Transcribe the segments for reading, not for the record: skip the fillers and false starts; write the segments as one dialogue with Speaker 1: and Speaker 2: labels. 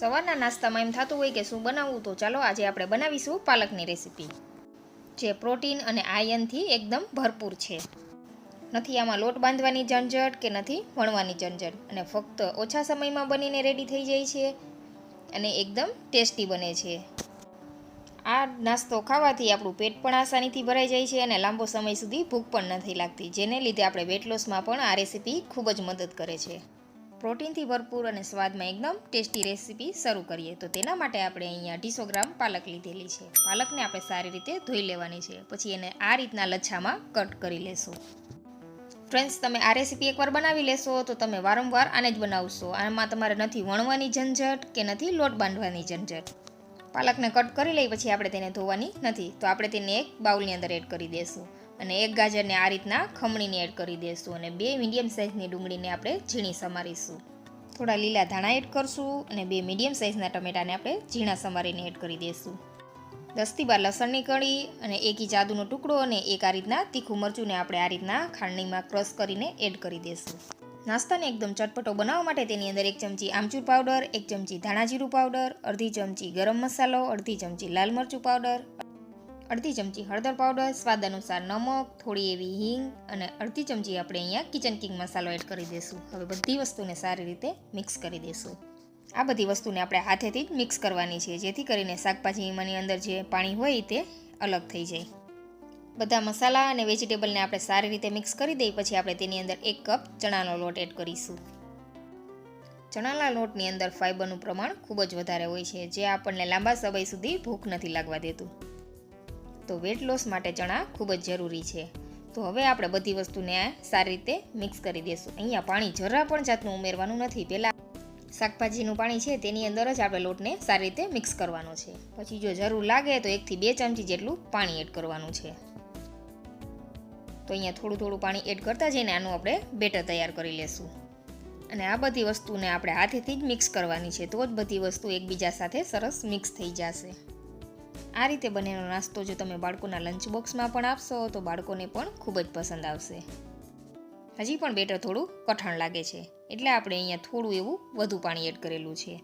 Speaker 1: સવારના નાસ્તામાં એમ થતું હોય કે શું બનાવવું, તો ચાલો આજે આપણે બનાવીશું પાલકની રેસીપી, જે પ્રોટીન અને આયર્નથી એકદમ ભરપૂર છે. નથી આમાં લોટ બાંધવાની ઝંઝટ કે નથી વણવાની ઝંઝટ, અને ફક્ત ઓછા સમયમાં બનીને રેડી થઈ જાય છે અને એકદમ ટેસ્ટી બને છે. આ નાસ્તો ખાવાથી આપણું પેટ પણ આસાનીથી ભરાઈ જાય છે અને લાંબો સમય સુધી ભૂખ પણ નથી લાગતી, જેને લીધે આપણે વેટ લોસમાં પણ આ રેસીપી ખૂબ જ મદદ કરે છે. પ્રોટીનથી ભરપૂર અને સ્વાદમાં એકદમ ટેસ્ટી રેસીપી શરૂ કરીએ. તો તેના માટે આપણે અહીંયા 250 ગ્રામ પાલક લીધેલી છે. પાલકને આપણે સારી રીતે ધોઈ લેવાની છે, પછી એને આ રીતના લચ્છામાં કટ કરી લેશું. ફ્રેન્ડ્સ, તમે આ રેસીપી એકવાર બનાવી લેશો તો તમે વારંવાર આને જ બનાવશો. આમાં તમારે નથી વણવાની ઝંઝટ કે નથી લોટ બાંધવાની ઝંઝટ. પાલકને કટ કરી લઈ પછી આપણે તેને ધોવાની નથી, તો આપણે તેને એક બાઉલની અંદર એડ કરી દઈશું અને એક ગાજરને આ રીતના ખમણીને એડ કરી દઈશું અને 2 મીડિયમ સાઇઝની ડુંગળીને આપણે ઝીણી સમારીશું. થોડા લીલા ધાણા એડ કરશું અને 2 મીડિયમ સાઇઝના ટમેટાને આપણે ઝીણા સમારીને એડ કરી દઈશું. 10 થી 12 લસણની કળી અને 1 ઇંચ આદુનો ટુકડો અને એક આ રીતના તીખું મરચુંને આપણે આ રીતના ખાંડણીમાં ક્રશ કરીને એડ કરી દઈશું. નાસ્તાને એકદમ ચટપટો બનાવવા માટે તેની અંદર 1 ચમચી આમચૂર પાવડર, 1 ચમચી ધાણા જીરું પાવડર, અડધી ચમચી ગરમ મસાલો, અડધી ચમચી લાલ મરચું પાવડર, અડધી ચમચી હળદર પાવડર, સ્વાદ અનુસાર નમક, થોડી એવી હિંગ અને અડધી ચમચી આપણે અહીંયા કિચન કિંગ મસાલો એડ કરી દઈશું. હવે બધી વસ્તુને સારી રીતે મિક્સ કરી દઈશું. આ બધી વસ્તુને આપણે હાથેથી જ મિક્સ કરવાની છે, જેથી કરીને શાકભાજીની અંદર જે પાણી હોય તે અલગ થઈ જાય. બધા મસાલા અને વેજીટેબલને આપણે સારી રીતે મિક્સ કરી દઈ પછી આપણે તેની અંદર 1 કપ ચણાનો લોટ એડ કરીશું. ચણાના લોટની અંદર ફાઇબરનું પ્રમાણ ખૂબ જ વધારે હોય છે, જે આપણને લાંબા સમય સુધી ભૂખ નથી લાગવા દેતું. તો વેટ લોસ માટે ચણા ખૂબ જ જરૂરી છે. તો હવે આપણે બધી વસ્તુને સારી રીતે મિક્સ કરી દઈશું. અહીંયા પાણી જરા પણ જાતનું ઉમેરવાનું નથી. પહેલાં શાકભાજીનું પાણી છે તેની અંદર જ આપણે લોટને સારી રીતે મિક્સ કરવાનો છે. પછી જો જરૂર લાગે તો 1 થી 2 ચમચી જેટલું પાણી એડ કરવાનું છે. તો અહીંયા થોડું થોડું પાણી એડ કરતા જઈને આનું આપણે બેટર તૈયાર કરી લેશું. અને આ બધી વસ્તુને આપણે હાથેથી જ મિક્સ કરવાની છે, તો જ બધી વસ્તુ એકબીજા સાથે સરસ મિક્સ થઈ જશે. આ રીતે બનેલો નાસ્તો જો તમે બાળકોના લંચ બોક્સમાં પણ આપશો તો બાળકોને પણ ખૂબ જ પસંદ આવશે. હજી પણ બેટર થોડું કઠણ લાગે છે, એટલે આપણે અહીંયા થોડું એવું વધુ પાણી એડ કરેલું છે.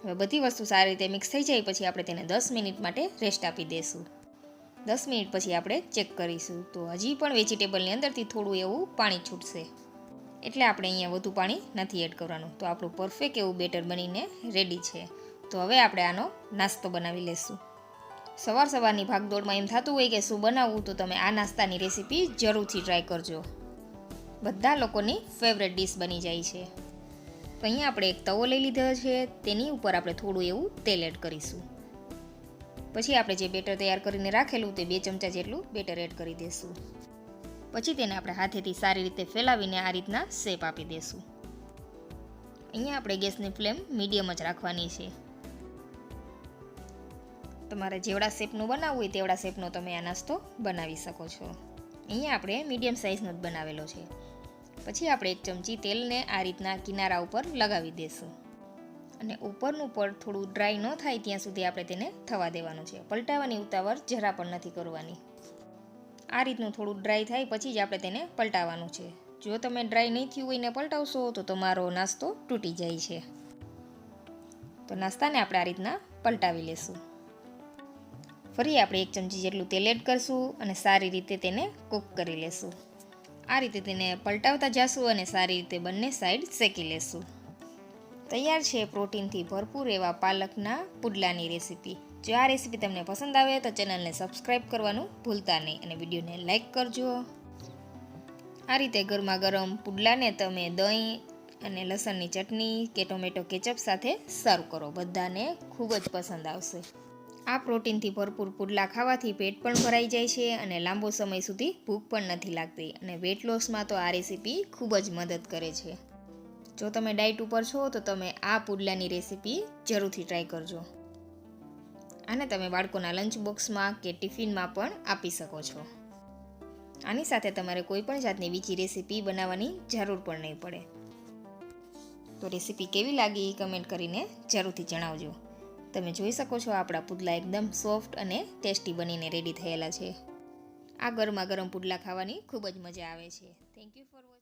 Speaker 1: હવે બધી વસ્તુ સારી રીતે મિક્સ થઈ જાય પછી આપણે તેને 10 મિનિટ માટે રેસ્ટ આપી દઈશું. 10 મિનિટ પછી આપણે ચેક કરીશું તો હજી પણ વેજીટેબલની અંદરથી થોડું એવું પાણી છૂટશે, એટલે આપણે અહીંયા વધુ પાણી નથી એડ કરવાનું. તો આપણું પરફેક્ટ એવું બેટર બનીને રેડી છે. તો હવે આપણે આનો નાસ્તો બનાવી લેશું. સવારની ભાગદોડમાં એમ થતું હોય કે શું બનાવવું, તો તમે આ નાસ્તાની રેસીપી જરૂરથી ટ્રાય કરજો. બધા લોકોની ફેવરેટ ડિશ બની જાય છે. તો અહીંયા આપણે એક તવો લઈ લીધો છે, તેની ઉપર આપણે થોડું એવું તેલ એડ કરીશું. પછી આપણે જે બેટર તૈયાર કરીને રાખેલું તે 2 ચમચા જેટલું બેટર એડ કરી દઈશું. પછી તેને આપણે હાથેથી સારી રીતે ફેલાવીને આ રીતના શેપ આપી દઈશું. અહીંયા આપણે ગેસની ફ્લેમ મીડિયમ જ રાખવાની છે. તમારે જેવડા શેપનું બનાવવું હોય તેવડા શેપનો તમે આ નાસ્તો બનાવી શકો છો. અહીંયા આપણે મીડિયમ સાઇઝનો જ બનાવેલો છે. પછી આપણે 1 ચમચી તેલને આ રીતના કિનારા ઉપર લગાવી દઈશું અને ઉપરનું પડ થોડું ડ્રાય ન થાય ત્યાં સુધી આપણે તેને થવા દેવાનું છે. પલટાવવાની ઉતાવળ જરા પણ નથી કરવાની. આ રીતનું થોડું ડ્રાય થાય પછી જ આપણે તેને પલટાવવાનું છે. જો તમે ડ્રાય નહીં થયું હોય ને પલટાવશો તો તમારો નાસ્તો તૂટી જાય છે. તો નાસ્તાને આપણે આ રીતના પલટાવી લેશું. ફરી આપણે 1 ચમચી જેટલું તેલ એડ કરશું અને સારી રીતે તેને કૂક કરી લેશું. આ રીતે તેને પલટાવતા જશું અને સારી રીતે બંને સાઈડ શેકી લેશું. તૈયાર છે પ્રોટીનથી ભરપૂર એવા પાલકના પુડલાની રેસીપી. જો આ રેસીપી તમને પસંદ આવે તો ચેનલને સબસ્ક્રાઈબ કરવાનું ભૂલતા નહીં અને વિડીયોને લાઈક કરજો. આ રીતે ગરમા ગરમ પુડલાને તમે દહીં અને લસણની ચટણી કે ટોમેટો કેચઅપ સાથે સર્વ કરો. બધાને ખૂબ જ પસંદ આવશે. આ પ્રોટીનથી ભરપૂર પુડલા ખાવાથી પેટ પણ ભરાઈ જાય છે અને લાંબો સમય સુધી ભૂખ પણ નથી લાગતી, અને વેટ લોસમાં તો આ રેસીપી ખૂબ જ મદદ કરે છે. જો તમે ડાયટ ઉપર છો તો તમે આ પુડલાની રેસીપી જરૂરથી ટ્રાય કરજો. આને તમે બાળકોના લંચ બોક્સમાં કે ટિફિનમાં પણ આપી શકો છો. આની સાથે તમારે કોઈ પણ જાતની બીજી રેસીપી બનાવવાની જરૂર પણ નહીં પડે. તો રેસીપી કેવી લાગી કમેન્ટ કરીને જરૂરથી જણાવજો. તમે જોઈ શકો છો આપણા પુડલા એકદમ સોફ્ટ અને ટેસ્ટી બનીને રેડી થયેલા છે. આ ગરમા ગરમ પુડલા ખાવાની ખૂબ જ મજા આવે છે. Thank you for watching.